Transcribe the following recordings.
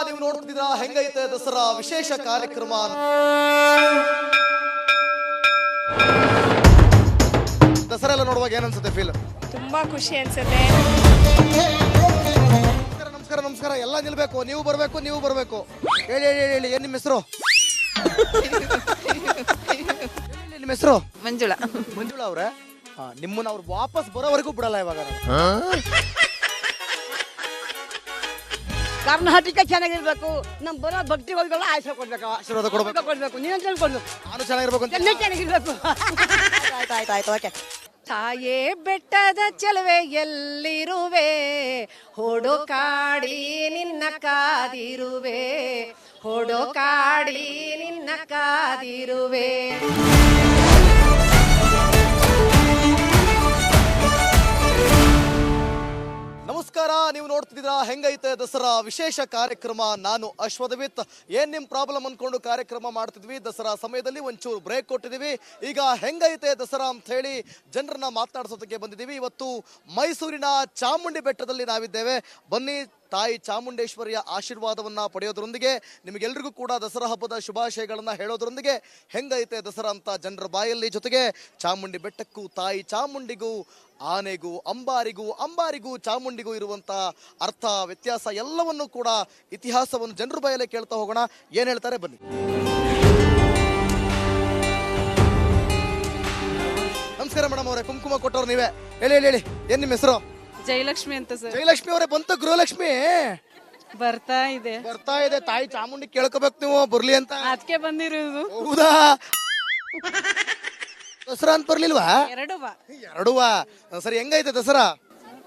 ನೀವು ನೋಡ್ತಿದ್ದೀರಾ ಹೆಂಗೈತೆ ದಸರಾ ವಿಶೇಷ ಕಾರ್ಯಕ್ರಮ. ದಸರಾ ಎಲ್ಲ ನೋಡುವಾಗ ಏನ್ ಅನ್ಸುತ್ತೆ ಫೀಲ್? ತುಂಬಾ ಖುಷಿ ಅನ್ಸುತ್ತೆ. ನಮಸ್ಕಾರ ನಮಸ್ಕಾರ, ಎಲ್ಲ ನಿಲ್ಬೇಕು, ನೀವು ಬರ್ಬೇಕು. ಹೇಳಿ ಹೇಳಿ ಹೇಳಿ, ಏನ್ ನಿಮ್ಮ ಹೆಸರು? ನಿಮ್ಮ ಹೆಸರು? ಮಂಜುಳಾ. ಮಂಜುಳಾ ಅವ್ರೆ, ನಿಮ್ಮನ್ನ ಅವ್ರು ವಾಪಸ್ ಬರೋವರೆಗೂ ಬಿಡಲ್ಲ ಇವಾಗ. ಕರ್ನಾಟಕ ಚೆನ್ನಾಗಿರ್ಬೇಕು, ನಮ್ ಬರೋ ಭಕ್ತಿಗಳಿಗೆಲ್ಲ ಆಶೀರ್ವಾದ ಕೊಡ್ಬೇಕು, ಆಶೀರ್ವಾದ ಕೊಡ್ಬೇಕು. ನೀನು ಕೊಡ್ಬೇಕು, ನಾನು ಚೆನ್ನಾಗಿರ್ಬೇಕು ಅಂತ. ಎಲ್ಲ ಚೆನ್ನಾಗಿರ್ಬೇಕು. ಆಯ್ತು ಓಕೆ. ತಾಯೇ ಬೆಟ್ಟದ ಚೆಲುವೆ ಎಲ್ಲಿರುವೆ, ಹೊಡೋ ಕಾಡಿ ನಿನ್ನ ಕಾದಿರುವೆ, ಹೊಡೋ ಕಾಡಿ ನಿನ್ನ ಕಾದಿರುವೆ. ನಮಸ್ಕಾರ, ನೀವು ನೋಡ್ತಿದ್ದೀರಾ ಹೆಂಗೈತೆ ದಸರಾ ವಿಶೇಷ ಕಾರ್ಯಕ್ರಮ. ನಾನು ಅಶ್ವಥವಿತ್. ಏನ್ ನಿಮ್ ಪ್ರಾಬ್ಲಮ್ ಅನ್ಕೊಂಡು ಕಾರ್ಯಕ್ರಮ ಮಾಡ್ತಿದ್ವಿ. ದಸರಾ ಸಮಯದಲ್ಲಿ ಒಂಚೂರು ಬ್ರೇಕ್ ಕೊಟ್ಟಿದೀವಿ. ಈಗ ಹೆಂಗೈತೆ ದಸರಾ ಅಂತ ಹೇಳಿ ಜನರನ್ನ ಮಾತನಾಡಿಸೋದಕ್ಕೆ ಬಂದಿದ್ದೀವಿ. ಇವತ್ತು ಮೈಸೂರಿನ ಚಾಮುಂಡಿ ಬೆಟ್ಟದಲ್ಲಿ ನಾವಿದ್ದೇವೆ. ಬನ್ನಿ, ತಾಯಿ ಚಾಮುಂಡೇಶ್ವರಿಯ ಆಶೀರ್ವಾದವನ್ನ ಪಡೆಯೋದ್ರೊಂದಿಗೆ ನಿಮಗೆಲ್ರಿಗೂ ಕೂಡ ದಸರಾ ಹಬ್ಬದ ಶುಭಾಶಯಗಳನ್ನ ಹೇಳೋದ್ರೊಂದಿಗೆ ಹೆಂಗೈತೆ ದಸರಾ ಅಂತ ಜನರ ಬಾಯಲ್ಲಿ, ಜೊತೆಗೆ ಚಾಮುಂಡಿ ಬೆಟ್ಟಕ್ಕೂ ತಾಯಿ ಚಾಮುಂಡಿಗೂ ಆನೆಗೂ ಅಂಬಾರಿಗೂ ಚಾಮುಂಡಿಗೂ ಇರುವಂತ ಅರ್ಥ, ವ್ಯತ್ಯಾಸ ಎಲ್ಲವನ್ನೂ ಕೂಡ ಇತಿಹಾಸವನ್ನು ಜನರ ಬಾಯಲ್ಲೇ ಕೇಳ್ತಾ ಹೋಗೋಣ. ಏನ್ ಹೇಳ್ತಾರೆ ಬನ್ನಿ. ನಮಸ್ಕಾರ ಮೇಡಮ್ ಅವರೇ, ಕುಂಕುಮ ಕೊಟ್ಟವ್ರು ನೀವೇ. ಹೇಳಿ ಹೇಳಿ ಹೇಳಿ, ಏನ್ ನಿಮ್ಮ ಹೆಸರು? ಜಯಲಕ್ಷ್ಮಿ ಅಂತ ಸರ್. ಜಯಲಕ್ಷ್ಮಿ ಅವರೇ, ಬಂತು ಗೃಹಲಕ್ಷ್ಮಿ ಬರ್ತಾ ಇದೆ. ತಾಯಿ ಚಾಮುಂಡಿ ಕೇಳ್ಕೋಬೇಕು ನೀವು ಬರ್ಲಿ ಅಂತ. ಅದಕ್ಕೆ ಬಂದಿರೋದು. ಹೌದಾ? ದಸರಾ ಅಂತ ಬರ್ಲಿಲ್ವಾ? ಎರಡುವಾ? ಸರಿ, ಹೆಂಗೈತೆ ದಸರಾ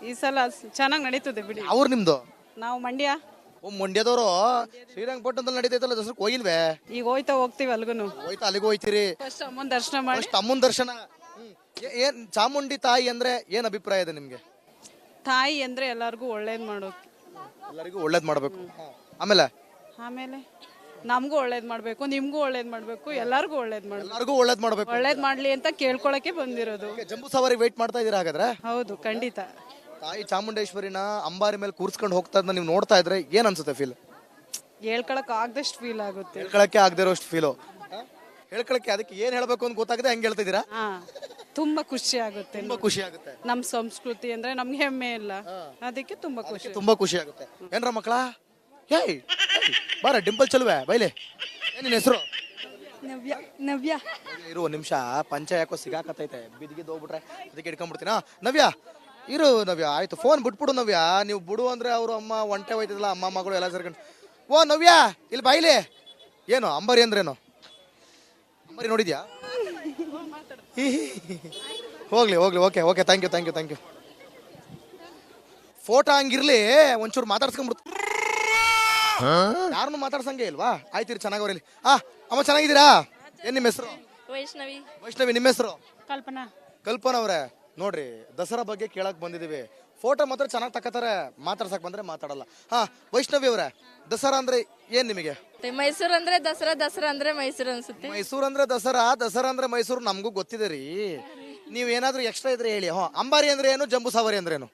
ಈ ಸಲ ಚೆನ್ನಾಗಿ ನಡೀತದೆ ಬಿಡಿ. ಅವ್ರು ನಿಮ್ದು? ನಾವು ಮಂಡ್ಯ. ಮಂಡ್ಯದವರು. ಶ್ರೀರಂಗಪಟ್ಟಣದಲ್ಲಿ ನಡೀತೈತಲ್ಲ ದಸರಾ, ಹೋಗಿಲ್ವೇ? ಈಗ ಹೋಗ್ತೀವಿ ಅಲ್ಗುನು. ಹೋಯ್ತಾ, ಅಲ್ಲಿಗೂ ಹೋಯ್ತೀರಿ? ಫಸ್ಟ್ ಅಮ್ಮನ ದರ್ಶನ ಮಾಡಿ. ಅಮ್ಮನ ದರ್ಶನ. ಏನ್ ಚಾಮುಂಡಿ ತಾಯಿ ಅಂದ್ರೆ ಏನ್ ಅಭಿಪ್ರಾಯ ಇದೆ ನಿಮ್ಗೆ? ತಾಯಿ ಅಂದ್ರೆ ಎಲ್ಲಾರ್ಗು ಒಳ್ಳೇದ್ ಮಾಡೋದು, ಎಲ್ಲರಿಗೂ ಒಳ್ಳೇದ್ ಮಾಡ್ಬೇಕು. ಆಮೇಲೆ ನಮಗೂ ಒಳ್ಳೇದ್ ಮಾಡ್ಬೇಕು, ನಿಮ್ಗೂ ಒಳ್ಳೇದ್ ಮಾಡ್ಬೇಕು, ಎಲ್ಲಾರ್ಗು ಒಳ್ಳೇದ್ ಮಾಡ್ಬೇಕು. ಒಳ್ಳೇದ್ ಮಾಡ್ಲಿ ಅಂತ ಕೇಳ್ಕೊಳಕ್ಕೆ ಬಂದಿರೋದು. ಜಂಬೂ ಸವಾರಿ ವೇಟ್ ಮಾಡ್ತಾ ಇದೀರಾ ಹಾಗಾದ್ರೆ? ಹೌದು, ಖಂಡಿತ. ತಾಯಿ ಚಾಮುಂಡೇಶ್ವರಿನ ಅಂಬಾರಿ ಮೇಲೆ ಕೂರ್ಸ್ಕೊಂಡು ಹೋಗ್ತಾ ಇದ್ನ ನೀವು ನೋಡ್ತಾ ಇದ್ರೆ ಏನ್ ಅನ್ಸುತ್ತೆ ಫೀಲ್? ಹೇಳ್ಕೊಳಕ್ ಆಗದಷ್ಟು ಫೀಲ್ ಆಗುತ್ತೆ. ಹೇಳ್ಕೊಳಕ್ಕೆ ಆಗದೆ ಇರೋಷ್ಟು ಫೀಲು. ಹೇಳ್ಕೊಳಕ್ಕೆ ಅದಕ್ಕೆ ಏನ್ ಹೇಳ್ಬೇಕು ಅಂತ ಗೊತ್ತಾಗದೆ ಹೆಂಗ್ ಹೇಳ್ತಾ ಇದೀರಾ? ತುಂಬಾ ಖುಷಿ ಆಗುತ್ತೆ. ಖುಷಿ ಆಗುತ್ತೆ. ನಮ್ ಸಂಸ್ಕೃತಿ ಅಂದ್ರೆ ನಮ್ಗೆ ಹೆಮ್ಮೆ ಇಲ್ಲ, ಅದಕ್ಕೆ ತುಂಬಾ ಖುಷಿ ಆಗುತ್ತೆ. ಏನ್ರ ಮಕ್ಕಳ, ಏಯ್ ಬಾರ ಡಿಂಪಲ್ ಚಲುವೆ ಬೈಲೆ. ಏನ್ ನಿನ್ ಹೆಸರು? ನವ್ಯ. ಇರು ಒಂದ್ ನಿಮಿಷ, ಪಂಚ ಯಾಕೋ ಸಿಗಾಕತ್ತೈತೆ, ಬಿದ್ದಿದ್ದು ಹೋಗ್ಬಿಟ್ರೆ ಅದಕ್ಕೆ ಇಟ್ಕೊಂಡ್ಬಿಡ್ತೀನ. ನವ್ಯ ಇರು. ನವ್ಯ ಆಯ್ತು, ಫೋನ್ ಬಿಟ್ಬಿಡು ನವ್ಯ. ನೀವು ಬಿಡು ಅಂದ್ರೆ ಅವ್ರು ಅಮ್ಮ ಒಂಟೆ ಹೋಯ್ತದಲ್ಲ, ಅಮ್ಮ ಮಗಳು ಎಲ್ಲ ಸೇರ್ಕೊಂಡು. ಓ ನವ್ಯ, ಇಲ್ಲಿ ಬಾಯ್ಲಿ. ಏನು ಅಂಬಾರಿ ಅಂದ್ರೇನು? ಅಂಬಾರಿ ನೋಡಿದ್ಯಾ? ಹೋಗ್ಲಿ ಓಕೆ ಥ್ಯಾಂಕ್ ಯು. ಫೋಟೋ ಹಂಗಿರ್ಲಿ, ಒಂಚೂರು ಮಾತಾಡ್ಸ್ಕೊಂಡ್ಬಿಡ್ತು. ಯಾರನ್ನು ಮಾತಾಡ್ಸಂಗೆ ಇಲ್ವಾ? ಆಯ್ತಿರಿ, ಚೆನ್ನಾಗವ್ರಲ್ಲಿ. ಅಮ್ಮ ಚೆನ್ನಾಗಿದ್ದೀರಾ? ಏನ್ ನಿಮ್ಮ ಹೆಸರು? ವೈಷ್ಣವಿ. ನಿಮ್ಮ ಹೆಸರು? ಕಲ್ಪನಾ ಅವ್ರೆ. ನೋಡ್ರಿ, ದಸರಾ ಬಗ್ಗೆ ಕೇಳಕ್ ಬಂದಿದೀವಿ. ಫೋಟೋ ಮಾತ್ರ ಚೆನ್ನಾಗಿ ತಕ್ಕತಾರೆ, ಮಾತಾಡ್ಸಕ್ ಬಂದ್ರೆ ಮಾತಾಡಲ್ಲ. ವೈಷ್ಣವಿ ಅವ್ರೆ, ದಸರಾ ಅಂದ್ರೆ ಏನ್ ನಿಮಗೆ? ಮೈಸೂರು ಅಂದ್ರೆ ದಸರಾ ಅಂದ್ರೆ ಮೈಸೂರು ಅನ್ಸುತ್ತೆ. ಮೈಸೂರು ಅಂದ್ರೆ ದಸರಾ ಅಂದ್ರೆ ಮೈಸೂರು, ನಮಗೂ ಗೊತ್ತಿದೆ ರೀ. ನೀವ್ ಏನಾದ್ರೂ ಎಕ್ಸ್ಟ್ರಾ ಇದ್ರೆ ಹೇಳಿ. ಅಂಬಾರಿ ಅಂದ್ರೆ ಏನು, ಜಂಬೂ ಸವಾರಿ ಅಂದ್ರೆ ಏನು?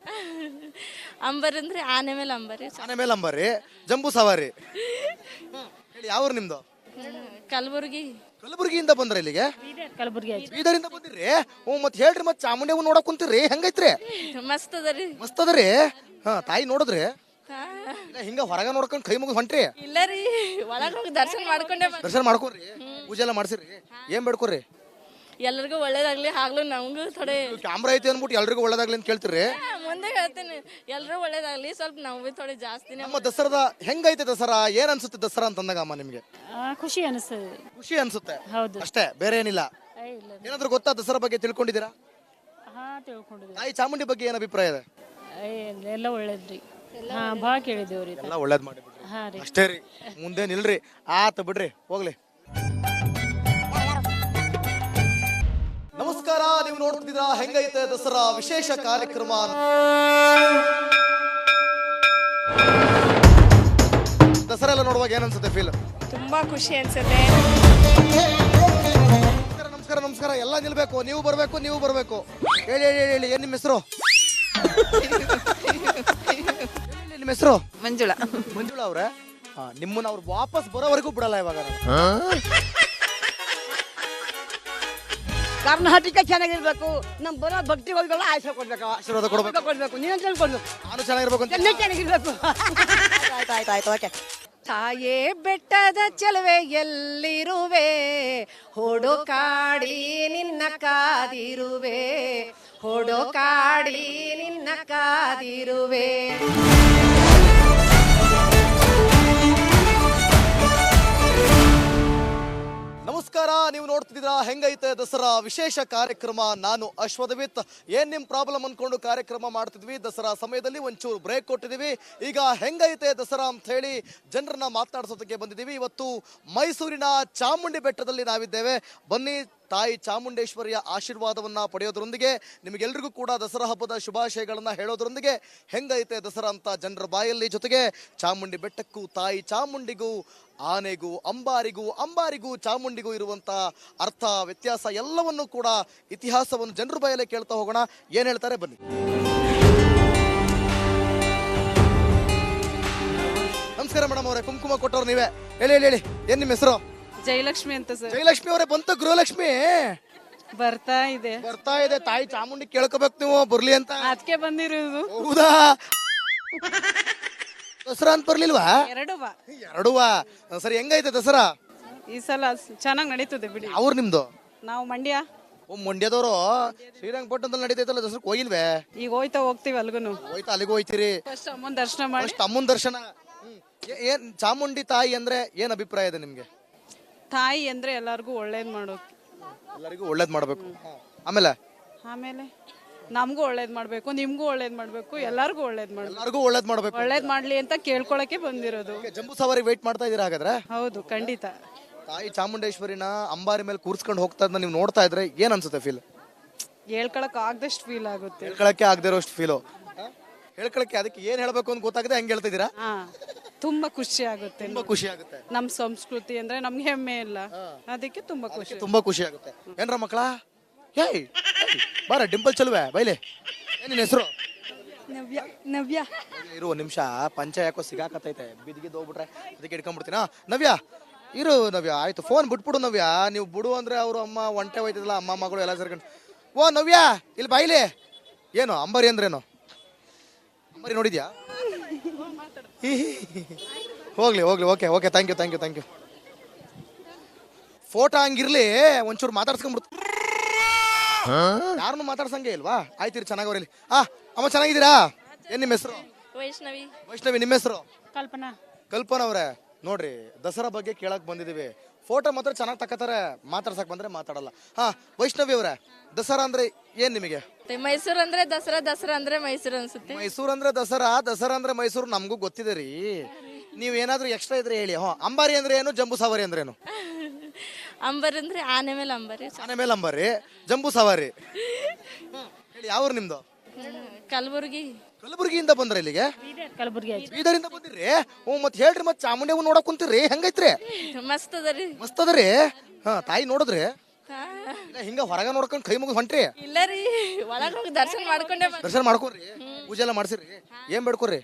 ಅಂಬಾರಿ ಅಂದ್ರೆ ಆನೆ ಮೇಲೆ ಅಂಬಾರಿ, ಜಂಬೂ ಸವಾರಿ. ಹೇಳಿ, ಯಾವ ನಿಮ್ದು? ಕಲಬುರಗಿಯಿಂದ ಬಂದ್ರ ಇಲ್ಲಿಗೆ? ಬೀದರಿಂದ ಬಂದಿರಿ? ಮತ್ ಹೇಳ್ರಿ, ಮತ್ ಚಾಮುಂಡಿ ನೋಡಕ್ ಕುಂತೀರಿ, ಹೆಂಗೈತ್ರಿ? ಮಸ್ತ್ ಅದರಿ. ತಾಯಿ ನೋಡಿದ್ರಿ? ಹಿಂಗ ಹೊರಗ ನೋಡ್ಕೊಂಡ್ ಕೈ ಮುಗಿದ್ ಹೊಂಟ್ರಿ? ಇಲ್ಲ ರೀ, ಒಳಗ ಹೋಗಿ ದರ್ಶನ ಮಾಡ್ಕೊರಿ. ಪೂಜೆ ಎಲ್ಲ ಮಾಡ್ಸಿರಿ? ಏನ್ ಬೇಡ್ಕೊರಿ? ಎಲ್ಲರಿಗೂ ಒಳ್ಳೇದಾಗ್ಲಿ, ಆಗ್ಲೂ ನಮಗೂ ಥೋಡೆ ಕ್ಯಾಮ್ರಾ ಐತಿ ಅಂದ್ಬಿಟ್ಟು ಎಲ್ರಿಗೂ ಒಳ್ಳೇದಾಗ್ಲಿ ಅಂತ ಕೇಳ್ತೀರಿ? ಮುಂದೆ ಹೇಳ್ತೀನಿ, ಎಲ್ರೂ ಒಳ್ಳೇದಾಗ್ಲಿ, ಸ್ವಲ್ಪ ನಾವು ಥೋಡೆ ಜಾಸ್ತಿ. ನಮ್ಮ ದಸರಾದ ಹೆಂಗೈತೆ ದಸರಾ? ಏನ್ ಅನ್ಸುತ್ತೆ ದಸರಾ ಅಂತಂದಾಗ ಅಮ್ಮ ನಿಮ್ಗೆ? ಖುಷಿ ಅನ್ಸುತ್ತೆ ಅಷ್ಟೇ, ಬೇರೆ ಏನಿಲ್ಲ. ಏನಾದ್ರು ಗೊತ್ತಾ ದಸರಾ ಬಗ್ಗೆ? ತಿಳ್ಕೊಂಡಿದ್ದೀರಾ? ತಾಯಿ ಚಾಮುಂಡಿ ಬಗ್ಗೆ ಏನ್ ಅಭಿಪ್ರಾಯ ಇದೆ? ಎಲ್ಲ ಒಳ್ಳೇದ್ರಿ, ಭಾಳ ಕೇಳಿದೇವ್ರಿ. ಎಲ್ಲ ಒಳ್ಳೇದ್ ಮಾಡಿಬಿಡ್ರಿ ಅಷ್ಟೇ ರೀ, ಮುಂದೆ ನಿಲ್ರಿ. ಆತ ಬಿಡ್ರಿ, ಹೋಗ್ಲಿ. ನಮಸ್ಕಾರ, ನೀವು ನೋಡ್ತಿದ್ದೀರಾ ಹೆಂಗೈತೆ ದಸರಾ ವಿಶೇಷ ಕಾರ್ಯಕ್ರಮ. ದಸರಾ ಎಲ್ಲ ನೋಡುವಾಗ ಏನ್ ಅನ್ಸುತ್ತೆ ಫೀಲ್? ತುಂಬಾ ಖುಷಿ ಅನ್ಸುತ್ತೆ. ನಮಸ್ಕಾರ, ಎಲ್ಲ ನಿಲ್ಬೇಕು, ನೀವು ಬರ್ಬೇಕು. ಹೇಳಿ ಹೇಳಿ ಹೇಳಿ, ಏನ್ ನಿಮ್ಮ ಹೆಸರು? ನಿಮ್ಮ ಹೆಸರು? ಮಂಜುಳಾ. ಮಂಜುಳಾ ಅವ್ರೆ, ನಿಮ್ಮನ್ನ ಅವ್ರು ವಾಪಸ್ ಬರೋವರೆಗೂ ಬಿಡಲ್ಲ ಇವಾಗ ನಾನು. ಕರ್ನಾಟಕ ಚೆನ್ನಾಗಿರ್ಬೇಕು. ನಮ್ ಬರೋ ಭಕ್ತಿಗಳಿಗೆಲ್ಲ ಆಯ್ಕೆ ಕೊಡ್ಬೇಕು. ಆಶೀರ್ವಾದ ಕೊಡ್ಬೇಕು. ಕೊಡ್ಬೇಕು. ನೀನು ಕೊಡ್ಬೇಕು. ನಾನು ಚೆನ್ನಾಗಿರ್ಬೇಕು ಅಂತ. ಎಲ್ಲ ಚೆನ್ನಾಗಿರ್ಬೇಕು. ಆಯ್ತು ಓಕೆ. ತಾಯೇ ಬೆಟ್ಟದ ಚೆಲುವೆ ಎಲ್ಲಿರುವೆ ಹೊಡೋ ಕಾಡಿ ನಿನ್ನ ಕಾದಿರುವೆ ಹೊಡೋ ಕಾಡಿ ನಿನ್ನ ಕಾದಿರುವೆ. ನಮಸ್ಕಾರ, ನೀವು ನೋಡ್ತಿದ್ದೀರಾ ಹೆಂಗೈತೆ ದಸರಾ ವಿಶೇಷ ಕಾರ್ಯಕ್ರಮ. ನಾನು ಅಶ್ವದವಿತ್. ಏನ್ ನಿಮ್ ಪ್ರಾಬ್ಲಮ್ ಅನ್ಕೊಂಡು ಕಾರ್ಯಕ್ರಮ ಮಾಡ್ತಿದ್ವಿ. ದಸರಾ ಸಮಯದಲ್ಲಿ ಒಂಚೂರು ಬ್ರೇಕ್ ಕೊಟ್ಟಿದೀವಿ. ಈಗ ಹೆಂಗೈತೆ ದಸರಾ ಅಂತ ಹೇಳಿ ಜನರನ್ನ ಮಾತನಾಡಿಸೋದಕ್ಕೆ ಬಂದಿದ್ದೀವಿ. ಇವತ್ತು ಮೈಸೂರಿನ ಚಾಮುಂಡಿ ಬೆಟ್ಟದಲ್ಲಿ ನಾವಿದ್ದೇವೆ. ಬನ್ನಿ, ತಾಯಿ ಚಾಮುಂಡೇಶ್ವರಿಯ ಆಶೀರ್ವಾದವನ್ನ ಪಡೆಯೋದ್ರೊಂದಿಗೆ ನಿಮಗೆಲ್ರಿಗೂ ಕೂಡ ದಸರಾ ಹಬ್ಬದ ಶುಭಾಶಯಗಳನ್ನ ಹೇಳೋದ್ರೊಂದಿಗೆ ಹೆಂಗೈತೆ ದಸರಾ ಅಂತ ಜನರ ಬಾಯಲ್ಲಿ, ಜೊತೆಗೆ ಚಾಮುಂಡಿ ಬೆಟ್ಟಕ್ಕೂ ತಾಯಿ ಚಾಮುಂಡಿಗೂ ಆನೆಗೂ ಅಂಬಾರಿಗೂ ಚಾಮುಂಡಿಗೂ ಇರುವಂತ ಅರ್ಥ, ವ್ಯತ್ಯಾಸ ಎಲ್ಲವನ್ನೂ ಕೂಡ ಇತಿಹಾಸವನ್ನು ಜನರ ಬಾಯಲ್ಲೇ ಕೇಳ್ತಾ ಹೋಗೋಣ. ಏನ್ ಹೇಳ್ತಾರೆ ಬನ್ನಿ. ನಮಸ್ಕಾರ ಮೇಡಮ್ ಅವರೇ, ಕುಂಕುಮ ಕೊಟ್ಟವ್ರು ನೀವೇ. ಹೇಳಿ ಹೇಳಿ ಹೇಳಿ, ಏನ್ ನಿಮ್ಮ ಹೆಸರು? ಜಯಲಕ್ಷ್ಮಿ ಅಂತ ಸರ್. ಜಯಲಕ್ಷ್ಮಿ ಅವರೇ, ಬಂತು ಗೃಹಲಕ್ಷ್ಮಿ ಬರ್ತಾ ಇದೆ. ತಾಯಿ ಚಾಮುಂಡಿ ಕೇಳ್ಕೋಬೇಕು ನೀವು ಬರ್ಲಿ ಅಂತ. ಅದಕ್ಕೆ ಬಂದಿರೋದು. ಹೌದಾ? ದಸರಾ ಅಂತ ಬರ್ಲಿಲ್ವಾ? ಎರಡುವಾ? ಸರಿ, ಹೆಂಗೈತೆ ದಸರಾ ಈ ಸಲ ಚೆನ್ನಾಗಿ ನಡೀತದೆ ಬಿಡಿ. ಅವ್ರು ನಿಮ್ದು? ನಾವು ಮಂಡ್ಯ. ಮಂಡ್ಯದವರು. ಶ್ರೀರಂಗಪಟ್ಟಣದಲ್ಲಿ ನಡೀತೈತಲ್ಲ ದಸರಾ, ಹೋಗಿಲ್ವೇ? ಈಗ ಹೋಗ್ತೀವಿ ಅಲ್ಗುನು. ಹೋಯ್ತಾ? ಅಲ್ಲಿಗೂ ಹೋಯ್ತೀರಿ? ಫಸ್ಟ್ ಅಮ್ಮನ ದರ್ಶನ ಮಾಡಿ. ಫಸ್ಟ್ ಅಮ್ಮನ ದರ್ಶನ. ಏನ್ ಚಾಮುಂಡಿ ತಾಯಿ ಅಂದ್ರೆ ಏನ್ ಅಭಿಪ್ರಾಯ ಇದೆ ನಿಮ್ಗೆ? ತಾಯಿ ಅಂದ್ರೆ ಎಲ್ಲಾರ್ಗು ಒಳ್ಳೇದ್ ಮಾಡೋದು. ಎಲ್ಲರಿಗೂ ಒಳ್ಳೇದ್ ಮಾಡ್ಬೇಕು. ಆಮೇಲೆ ನಮಗೂ ಒಳ್ಳೇದ್ ಮಾಡ್ಬೇಕು, ನಿಮ್ಗೂ ಒಳ್ಳೇದ್ ಮಾಡ್ಬೇಕು, ಎಲ್ಲಾರ್ಗು ಒಳ್ಳೇದ್ ಮಾಡ್ಬೇಕು. ಎಲ್ಲರಿಗೂ ಒಳ್ಳೇದ್ ಮಾಡ್ಬೇಕು. ಒಳ್ಳೇದ್ ಮಾಡ್ಲಿ ಅಂತ ಕೇಳ್ಕೊಳಕ್ಕೆ ಬಂದಿರೋದು. ಜಂಬೂ ಸವಾರಿ ವೇಟ್ ಮಾಡ್ತಾ ಇದೀರಾ ಹಾಗಾದ್ರೆ? ಹೌದು, ಖಂಡಿತ. ತಾಯಿ ಚಾಮುಂಡೇಶ್ವರಿನ ಅಂಬಾರಿ ಮೇಲೆ ಕೂರ್ಸ್ಕೊಂಡು ಹೋಗ್ತಾ ಇದ್ನ ನೀವು ನೋಡ್ತಾ ಇದ್ರೆ ಏನ್ ಅನ್ಸುತ್ತೆ ಫೀಲ್? ಹೇಳ್ಕೊಳಕ್ ಆಗದಷ್ಟು ಫೀಲ್ ಆಗುತ್ತೆ. ಹೇಳ್ಕೊಳಕ್ಕೆ ಆಗದೆ ಇರೋಷ್ಟು ಫೀಲು. ಹೇಳ್ಕೊಳಕ್ಕೆ ಅದಕ್ಕೆ ಏನ್ ಹೇಳ್ಬೇಕು ಅಂತ ಗೊತ್ತಾಗದೆ ಹೆಂಗ್ ಹೇಳ್ತಿದ್ದೀರಾ? ತುಂಬಾ ಖುಷಿ ಆಗುತ್ತೆ. ತುಂಬಾ ಖುಷಿ ಆಗುತ್ತೆ. ನಮ್ ಸಂಸ್ಕೃತಿ ಅಂದ್ರೆ ನಮ್ಗೆ ಹೆಮ್ಮೆ ಇಲ್ಲ, ಅದಕ್ಕೆ ತುಂಬಾ ಖುಷಿ ಆಗುತ್ತೆ. ಏನ್ರ ಮಕ್ಕಳ? ಏಯ್ ಬಾರ, ಡಿಂಪಲ್ ಚಲುವೆ ಬೈಲೆ. ಏನ್ ನಿನ್ ಹೆಸರು? ನವ್ಯ. ಇರು ಒಂದ್ ನಿಮಿಷ, ಪಂಚ ಯಾಕೋ ಸಿಗಾಕತ್ತೈತೆ, ಬಿದ್ದಿದ್ದು ಹೋಗ್ಬಿಟ್ರೆ ಅದಕ್ಕೆ ಇಟ್ಕೊಂಡ್ಬಿಡ್ತೀನ. ನವ್ಯ ಇರು. ನವ್ಯ ಆಯ್ತು, ಫೋನ್ ಬಿಟ್ಬಿಡು ನವ್ಯ. ನೀವು ಬಿಡು ಅಂದ್ರೆ ಅವ್ರು ಅಮ್ಮ ಒಂಟೆ ಹೋಯ್ತಿದ್ಲ, ಅಮ್ಮ ಮಗಳು ಎಲ್ಲ ಸೇರ್ಕೊಂಡು. ಓ ನವ್ಯ, ಇಲ್ಲಿ ಬಾಯ್ಲಿ. ಏನು ಅಂಬಾರಿ ಅಂದ್ರೇನು? ಅಂಬಾರಿ ನೋಡಿದ್ಯಾ? ಹೋಗ್ಲಿ ಓಕೆ ಥ್ಯಾಂಕ್ ಯು. ಫೋಟೋ ಹಂಗಿರ್ಲಿ, ಒಂಚೂರು ಮಾತಾಡ್ಸ್ಕೊಂಡ್ಬಿಡ್ತು. ಯಾರನ್ನು ಮಾತಾಡ್ಸಂಗೆ ಇಲ್ವಾ? ಆಯ್ತಿರಿ, ಚೆನ್ನಾಗವ್ರಲ್ಲಿ. ಅಮ್ಮ ಚೆನ್ನಾಗಿದ್ದೀರಾ? ಏನ್ ನಿಮ್ಮ ಹೆಸರು? ವೈಷ್ಣವಿ. ನಿಮ್ಮ ಹೆಸರು? ಕಲ್ಪನಾ ಅವರೇ, ನೋಡ್ರಿ ದಸರಾ ಬಗ್ಗೆ ಕೇಳಕ್ ಬಂದಿದೀವಿ. ಫೋಟೋ ಮಾತ್ರ ಚೆನ್ನಾಗಿ ತಕ್ಕತಾರೆ, ಮಾತಾಡ್ಸಕ್ ಬಂದ್ರೆ ಮಾತಾಡಲ್ಲ. ವೈಷ್ಣವಿ ಅವರೇ, ದಸರಾ ಅಂದ್ರೆ ಏನ್ ನಿಮಗೆ? ಮೈಸೂರು ಅಂದ್ರೆ ದಸರಾ, ದಸರಾ ಅಂದ್ರೆ ಮೈಸೂರು ಅನ್ಸುತ್ತೆ. ಮೈಸೂರು ಅಂದ್ರೆ ದಸರಾ, ದಸರಾ ಅಂದ್ರೆ ಮೈಸೂರು, ನಮಗೂ ಗೊತ್ತಿದೆ ರೀ. ನೀವ್ ಏನಾದ್ರೂ ಎಕ್ಸ್ಟ್ರಾ ಇದ್ರೆ ಹೇಳಿ. ಅಂಬಾರಿ ಅಂದ್ರೆ ಏನು, ಜಂಬೂ ಸವಾರಿ ಅಂದ್ರೆ ಏನು? ಅಂಬಾರಿ ಅಂದ್ರೆ ಆನೆ ಮೇಲೆ ಅಂಬಾರಿ. ಆನೆ ಮೇಲೆ ಅಂಬಾರಿ, ಜಂಬೂ ಸವಾರಿ. ಹೇಳಿ, ಯಾವ್ರು ನಿಮ್ದು? ಕಲಬುರಗಿಯಿಂದ ಬಂದ್ರ ಇಲ್ಲಿಗೆ? ಬೀದರಿಂದ ಬಂದಿರಿ? ಮತ್ ಹೇಳ್ರಿ, ಮತ್ ಚಾಮುಂಡಿ ನೋಡಕ್ ಕುಂತೀರಿ, ಹೆಂಗೈತ್ರಿ? ಮಸ್ತ್ ಅದರಿ. ತಾಯಿ ನೋಡಿದ್ರಿ? ಹಿಂಗ ಹೊರಗ ನೋಡ್ಕೊಂಡ್ ಕೈ ಮುಗಿದ್ ಹೊಂಟ್ರಿ? ಇಲ್ಲ ರೀ, ಒಳಗ್ ಹೋಗಿ ದರ್ಶನ ಮಾಡ್ಕೊರಿ. ಪೂಜೆ ಎಲ್ಲ ಮಾಡ್ಸಿರಿ? ಏನ್ ಬೇಡ್ಕೊರಿ?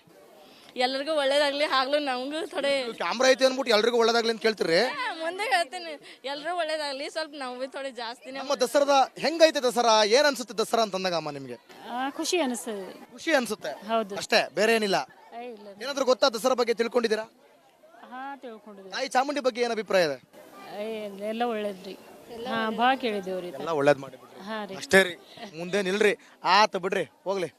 ಎಲ್ಲರಿಗೂ ಒಳ್ಳೇದಾಗ್ಲಿ, ಆಗ್ಲೂ ನಮಗೂ ಥೋಡೆ ಕ್ಯಾಮ್ರಾ ಐತಿ ಅಂದ್ಬಿಟ್ಟು ಎಲ್ರಿಗೂ ಒಳ್ಳೇದಾಗ್ಲಿ ಅಂತ ಕೇಳ್ತೀರಿ? ಮುಂದೆ ಹೇಳ್ತೀನಿ, ಎಲ್ರೂ ಒಳ್ಳೇದಾಗ್ಲಿ, ಸ್ವಲ್ಪ ನಾವು ಥೋಡೆ ಜಾಸ್ತಿ. ನಮ್ಮ ದಸರಾದ ಹೆಂಗೈತೆ ದಸರಾ? ಏನ್ ಅನ್ಸುತ್ತೆ ದಸರಾ ಅಂತಂದಾಗ ಅಮ್ಮ ನಿಮ್ಗೆ? ಖುಷಿ ಅನಿಸ್ತದೆ. ಖುಷಿ ಅನ್ಸುತ್ತೆ ಅಷ್ಟೇ, ಬೇರೆ ಏನಿಲ್ಲ. ಏನಾದ್ರೂ ಗೊತ್ತಾ ದಸರಾ ಬಗ್ಗೆ ತಿಳ್ಕೊಂಡಿದ್ದೀರಾ? ತಾಯಿ ಚಾಮುಂಡಿ ಬಗ್ಗೆ ಏನ್ ಅಭಿಪ್ರಾಯ ಇದೆ? ಎಲ್ಲ ಒಳ್ಳೇದ್ರಿ, ಭಾಳ ಕೇಳಿದೇವ್ರಿ. ಎಲ್ಲ ಒಳ್ಳೇದ್ ಮಾಡಿಬಿಡ್ರಿ ಅಷ್ಟೇ ರೀ, ಮುಂದೆ ನಿಲ್ರಿ. ಆತ ಬಿಡ್ರಿ, ಹೋಗ್ಲಿ.